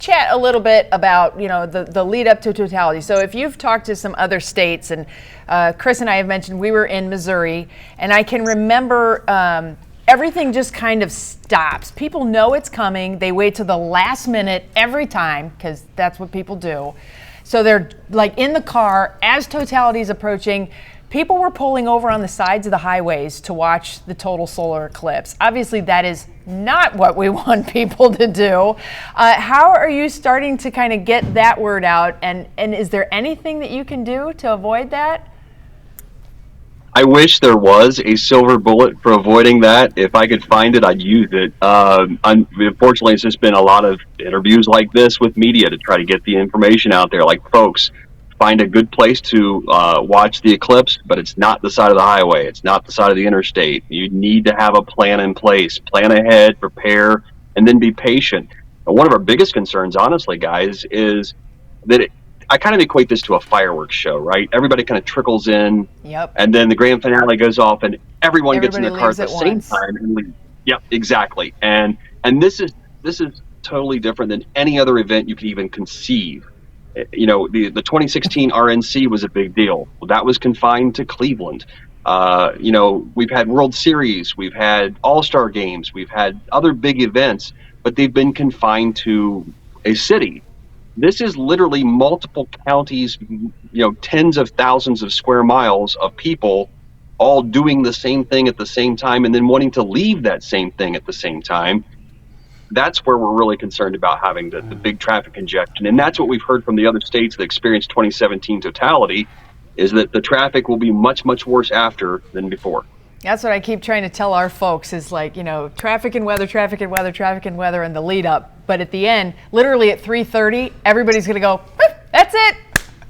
chat a little bit about, the lead up to totality. So if you've talked to some other states, and Chris and I have mentioned we were in Missouri, and I can remember everything just kind of stops. People know it's coming. They wait till the last minute every time, because that's what people do. So they're like in the car as totality is approaching. People were pulling over on the sides of the highways to watch the total solar eclipse. Obviously, that is not what we want people to do. How are you starting to kind of get that word out? And is there anything that you can do to avoid that? I wish there was a silver bullet for avoiding that. If I could find it, I'd use it. Unfortunately, it's just been a lot of interviews like this with media to try to get the information out there. Like, folks, find a good place to watch the eclipse, but it's not the side of the highway. It's not the side of the interstate. You need to have a plan in place. Plan ahead, prepare, and then be patient. And one of our biggest concerns, honestly, guys, is that I kind of equate this to a fireworks show, right? Everybody kind of trickles in, and then the grand finale goes off, and everybody gets in their car at the same time and leaves. Yep, exactly. And this is totally different than any other event you could even conceive. The 2016 RNC was a big deal. Well, that was confined to Cleveland. We've had World Series, we've had All-Star games, we've had other big events, but they've been confined to a city. This is literally multiple counties, tens of thousands of square miles of people all doing the same thing at the same time and then wanting to leave that same thing at the same time. That's where we're really concerned about having the big traffic congestion. And that's what we've heard from the other states that experienced 2017 totality, is that the traffic will be much, much worse after than before. That's what I keep trying to tell our folks is traffic and weather, traffic and weather, traffic and weather, and the lead up. But at the end, literally at 3:30, everybody's going to go, that's it.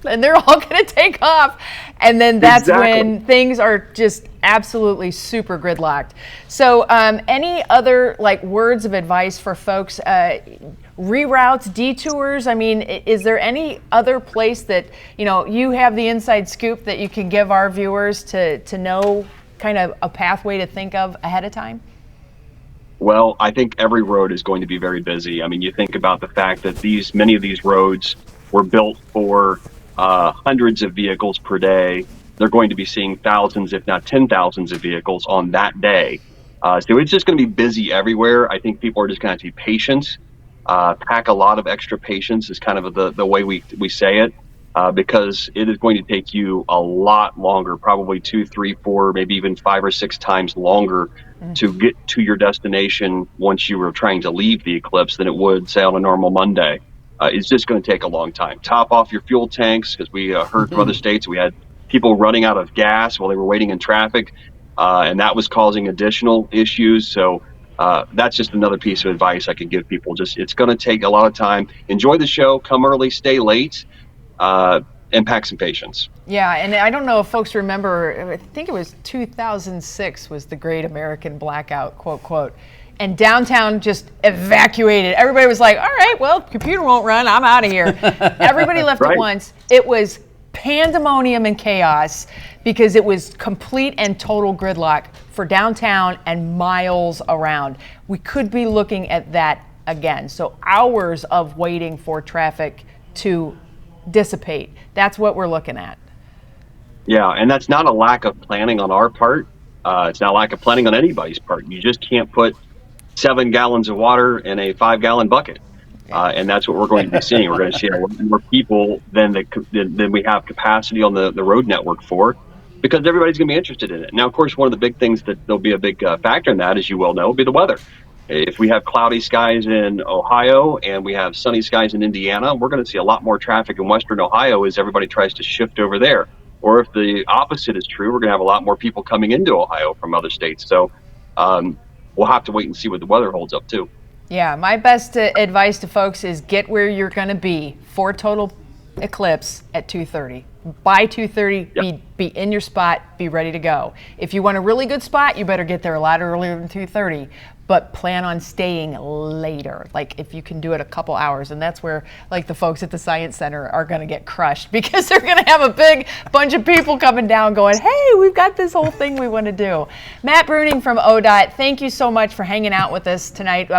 And they're all going to take off. And then that's when things are just absolutely super gridlocked. So any other words of advice for folks? Reroutes, detours? I mean, is there any other place that, you have the inside scoop that you can give our viewers to know kind of a pathway to think of ahead of time? Well, I think every road is going to be very busy. I mean, you think about the fact that many of these roads were built for hundreds of vehicles per day. They're going to be seeing thousands, if not 10,000s of vehicles on that day. So it's just going to be busy everywhere. I think people are just going to have to be patient, pack a lot of extra patience is kind of the way we say it, because it is going to take you a lot longer, probably 2, 3, 4, maybe even 5 or 6 times longer to get to your destination once you were trying to leave the eclipse than it would, say, on a normal Monday. It's just going to take a long time. Top off your fuel tanks, because we heard from other states we had people running out of gas while they were waiting in traffic, and that was causing additional issues. So that's just another piece of advice I can give people. It's going to take a lot of time. Enjoy the show, come early, stay late, and pack some patience. Yeah, and I don't know if folks remember, I think it was 2006 was the Great American Blackout, quote, quote. And downtown just evacuated. Everybody was like, all right, well, computer won't run. I'm out of here. Everybody left at once. It was pandemonium and chaos because it was complete and total gridlock for downtown and miles around. We could be looking at that again. So hours of waiting for traffic to dissipate. That's what we're looking at. Yeah, and that's not a lack of planning on our part. It's not a lack of planning on anybody's part. You just can't put 7 gallons of water in a 5-gallon bucket. And that's what we're going to be seeing. We're going to see a lot more people than we have capacity on the road network for, because everybody's going to be interested in it. Now, of course, one of the big things that there'll be a big factor in that, as you well know, will be the weather. If we have cloudy skies in Ohio and we have sunny skies in Indiana, we're going to see a lot more traffic in western Ohio as everybody tries to shift over there. Or if the opposite is true, we're going to have a lot more people coming into Ohio from other states. So we'll have to wait and see what the weather holds up too. Yeah, my best advice to folks is get where you're going to be for total eclipse at 2:30. By 2:30, be in your spot, be ready to go. If you want a really good spot, you better get there a lot earlier than 2:30, but plan on staying later. Like if you can do it a couple hours, and that's where the folks at the Science Center are going to get crushed because they're going to have a big bunch of people coming down going, hey, we've got this whole thing we want to do. Matt Bruning from ODOT, thank you so much for hanging out with us tonight.